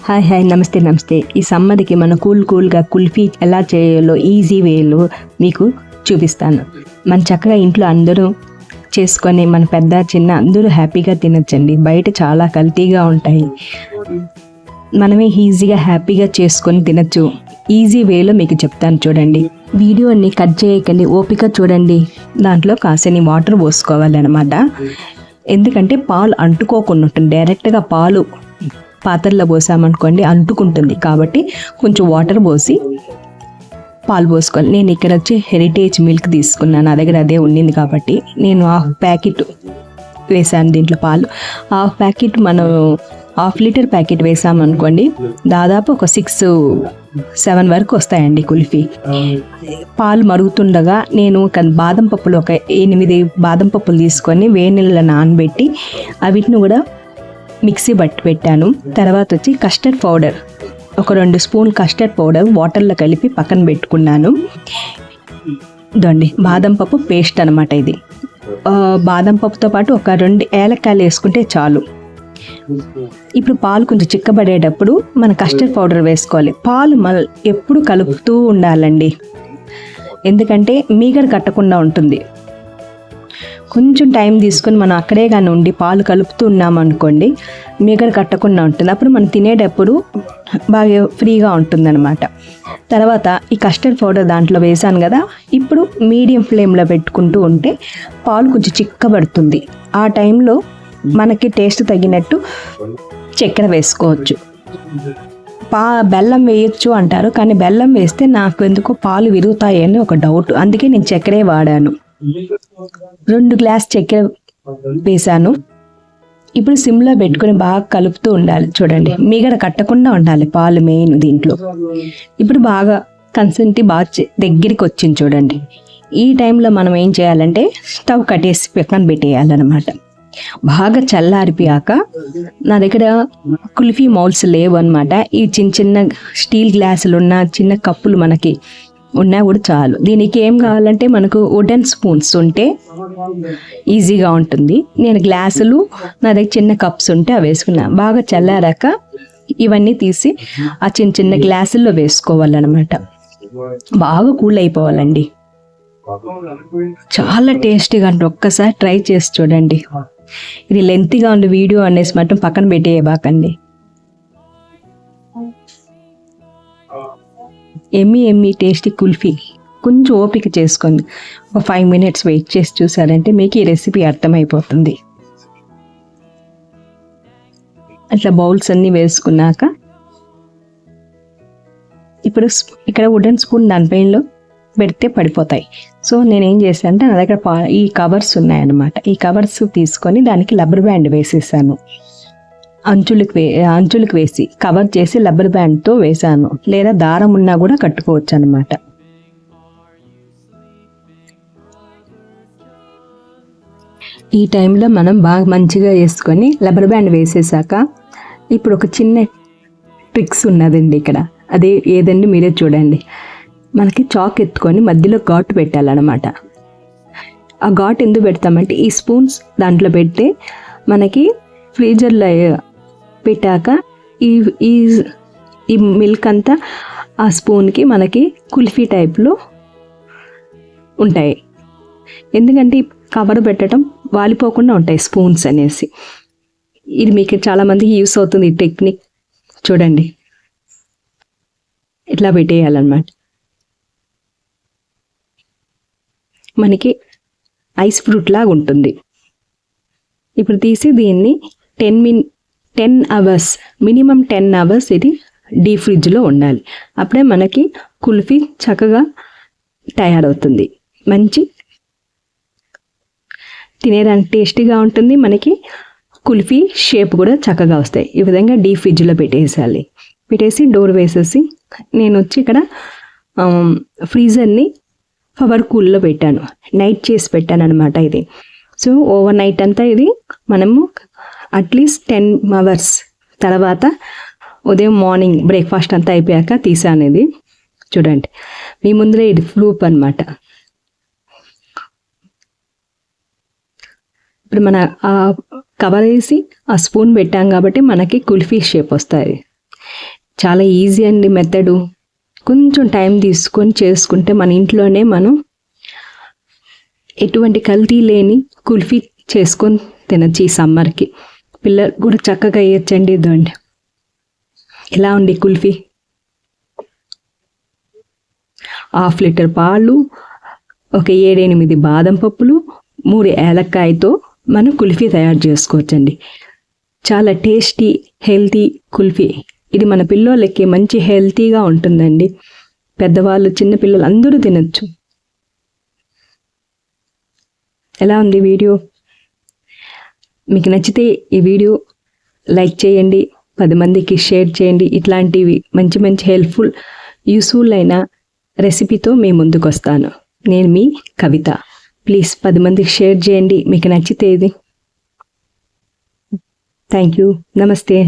Hi నమస్తే. ఈ సమ్మర్కి మన కూల్గా కుల్ఫీ ఎలా చేయాలో ఈజీ వేలో మీకు చూపిస్తాను. మన చక్కగా ఇంట్లో అందరూ చేసుకొని మన పెద్ద చిన్న అందరూ హ్యాపీగా తినొచ్చండి. బయట చాలా కల్తీగా ఉంటాయి, మనమే ఈజీగా హ్యాపీగా చేసుకొని తినచ్చు. ఈజీ వేలో మీకు చెప్తాను చూడండి. వీడియోని కట్ చేయకండి, ఓపిక చూడండి. దాంట్లో కాసేని వాటర్ పోసుకోవాలన్నమాట. ఎందుకంటే పాలు అంటుకోకుండా ఉంటుంది. డైరెక్ట్గా పాలు పాత్రలో పోసామనుకోండి అంటుకుంటుంది, కాబట్టి కొంచెం వాటర్ పోసి పాలు పోసుకోవాలి. నేను ఇక్కడ వచ్చి హెరిటేజ్ మిల్క్ తీసుకున్నాను, నా దగ్గర అదే ఉండింది కాబట్టి నేను హాఫ్ ప్యాకెట్ వేసాను దీంట్లో పాలు. హాఫ్ ప్యాకెట్ మనం హాఫ్ లీటర్ ప్యాకెట్ వేసామనుకోండి దాదాపు ఒక 6-7 వరకు వస్తాయండి కుల్ఫీ. పాలు మరుగుతుండగా నేను బాదం పప్పులు ఒక 8 బాదం పప్పులు తీసుకొని వేడి నీళ్ళలో నానబెట్టి వీటిని కూడా మిక్సీ పెట్టాను. తర్వాత వచ్చి కస్టర్డ్ పౌడర్ ఒక 2 స్పూన్ కస్టర్డ్ పౌడర్ వాటర్లో కలిపి పక్కన పెట్టుకున్నాను. ఇదండి బాదం పప్పు పేస్ట్ అనమాట. ఇది బాదం పప్పుతో పాటు ఒక 2 ఏలక్కాయలు వేసుకుంటే చాలు. ఇప్పుడు పాలు కొంచెం చిక్కబడేటప్పుడు మన కస్టర్డ్ పౌడర్ వేసుకోవాలి. పాలు ఎప్పుడు కలుపుతూ ఉండాలండి, ఎందుకంటే మీగడ కట్టకుండా ఉంటుంది. కొంచెం టైం తీసుకొని మనం అక్కడే కానీ ఉండి పాలు కలుపుతూ ఉన్నామనుకోండి మీగడ కట్టకుండా ఉంటుంది. అప్పుడు మనం తినేటప్పుడు బాగా ఫ్రీగా ఉంటుందన్నమాట. తర్వాత ఈ కస్టర్డ్ పౌడర్ దాంట్లో వేసాను కదా, ఇప్పుడు మీడియం ఫ్లేమ్లో పెట్టుకుంటూ ఉంటే పాలు కొంచెం చిక్కబడుతుంది. ఆ టైంలో మనకి టేస్ట్ తగినట్టు చక్కెర వేసుకోవచ్చు. బెల్లం వేయచ్చు అంటారు, కానీ బెల్లం వేస్తే నాకు ఎందుకో పాలు విరుగుతాయని ఒక డౌట్, అందుకే నేను చక్కెరే వాడాను. 2 గ్లాస్ చక్కెర వేసాను. ఇప్పుడు సిమ్లో పెట్టుకొని బాగా కలుపుతూ ఉండాలి. చూడండి మీగడ కట్టకుండా ఉండాలి పాలు మెయిన్ దీంట్లో. ఇప్పుడు బాగా కన్సిస్టెన్సీ బాగా దగ్గరికి వచ్చింది చూడండి. ఈ టైంలో మనం ఏం చేయాలంటే స్టవ్ కట్టేసి పక్కన పెట్టేయాలన్నమాట. బాగా చల్లారిపోయాక నా దగ్గర కుల్ఫీ మౌల్స్ లేవు అనమాట. ఈ చిన్న స్టీల్ గ్లాసులు ఉన్న చిన్న కప్పులు మనకి ఉన్నా కూడా చాలు. దీనికి ఏం కావాలంటే మనకు వుడెన్ స్పూన్స్ ఉంటే ఈజీగా ఉంటుంది. నేను గ్లాసులు నా దగ్గర చిన్న కప్స్ ఉంటే అవి వేసుకున్నా. బాగా చల్లారాక ఇవన్నీ తీసి ఆ చిన్న గ్లాసుల్లో వేసుకోవాలన్నమాట. బాగా కూల్ అయిపోవాలండి. చాలా టేస్టీగా అంటే ఒక్కసారి ట్రై చేసి చూడండి. ఇది లెంతీగా ఉండే వీడియో అనేసి మాత్రం పక్కన పెట్టేయబాకండి. ఎమ్మి టేస్టీ కుల్ఫీ. కొంచెం ఓపిక చేసుకోండి, ఒక 5 minutes వెయిట్ చేసి చూసారంటే మీకు ఈ రెసిపీ అర్థమైపోతుంది. అట్లా బౌల్స్ అన్నీ వేసుకున్నాక ఇప్పుడు ఇక్కడ వుడెన్ స్పూన్ దానిపైనలో పెడితే పడిపోతాయి. సో నేనేం చేశాను అంటే నా దగ్గర ఈ కవర్స్ ఉన్నాయన్నమాట. ఈ కవర్స్ తీసుకొని దానికి రబ్బర్ బ్యాండ్ వేసేసాను. అంచులకు వేసి కవర్ చేసి రబ్బర్ బ్యాండ్తో వేసాను, లేదా దారం ఉన్నా కూడా కట్టుకోవచ్చు అనమాట. ఈ టైంలో మనం బాగా మంచిగా వేసుకొని రబ్బర్ బ్యాండ్ వేసేసాక ఇప్పుడు ఒక చిన్న ట్రిక్స్ ఉన్నదండి ఇక్కడ. అదే ఏదండి మీరే చూడండి. మనకి చాక్ ఎత్తుకొని మధ్యలో ఘాటు పెట్టాలన్నమాట. ఆ ఘాటు ఎందుకు పెడతామంటే ఈ స్పూన్స్ దాంట్లో పెడితే మనకి ఫ్రీజర్లో పెట్టాక ఈ మిల్క్ అంతా ఆ స్పూన్కి మనకి కుల్ఫీ టైప్లో ఉంటాయి. ఎందుకంటే కవర్ పెట్టడం వాలిపోకుండా ఉంటాయి స్పూన్స్ అనేసి. ఇది మీకు చాలామందికి యూస్ అవుతుంది ఈ టెక్నిక్. చూడండి ఇట్లా పెట్టేయాలన్నమాట. మనకి ఐస్ ఫ్రూట్ లాగా ఉంటుంది. ఇప్పుడు తీసి దీన్ని 10 అవర్స్ మినిమం 10 అవర్స్ ఇది డీప్ ఫ్రిడ్జ్లో ఉండాలి. అప్పుడే మనకి కుల్ఫీ చక్కగా తయారవుతుంది. మంచి తినేదానికి టేస్టీగా ఉంటుంది. మనకి కుల్ఫీ షేప్ కూడా చక్కగా వస్తాయి. ఈ విధంగా డీప్ ఫ్రిడ్జ్లో పెట్టేసి డోర్ వేసేసి నేను వచ్చి ఇక్కడ ఫ్రీజర్ని పవర్ కూల్లో పెట్టాను. నైట్ చేసి పెట్టాను అనమాట ఇది. సో ఓవర్ నైట్ అంతా ఇది మనము అట్లీస్ట్ 10 అవర్స్ తర్వాత ఉదయం మార్నింగ్ బ్రేక్ఫాస్ట్ అంతా అయిపోయాక తీసాను. ఇది చూడండి మీ ముందరే ఇది ఫ్లూప్ అనమాట. ఇప్పుడు మన కవర్ వేసి ఆ స్పూన్ పెట్టాం కాబట్టి మనకి కుల్ఫీ షేప్ వస్తాయి. చాలా ఈజీ అండి మెథడు. కొంచెం టైం తీసుకొని చేసుకుంటే మన ఇంట్లోనే మనం ఎటువంటి కల్తీ లేని కుల్ఫీ చేసుకొని తినచ్చు ఈ సమ్మర్కి. పిల్లలు కూడా చక్కగా వేయచ్చండి. ఇదండి ఎలా ఉంది కుల్ఫీ. 1/2 లీటర్ పాలు, ఒక 7-8 బాదం పప్పులు, 3 ఏలక్కాయతో మనం కుల్ఫీ తయారు చేసుకోవచ్చండి. చాలా టేస్టీ హెల్తీ కుల్ఫీ. ఇది మన పిల్లలకి మంచి హెల్తీగా ఉంటుందండి. పెద్దవాళ్ళు చిన్నపిల్లలు అందరూ తినచ్చు. ఎలా ఉంది వీడియో? మీకు నచ్చితే ఈ వీడియో లైక్ చేయండి, 10 మందికి షేర్ చేయండి. ఇట్లాంటివి మంచి మంచి హెల్ప్ఫుల్ యూస్ఫుల్ అయిన రెసిపీతో మీ ముందుకు వస్తాను. నేను మీ కవిత. ప్లీజ్ 10 మందికి షేర్ చేయండి మీకు నచ్చితే ఇది. Thank you. నమస్తే.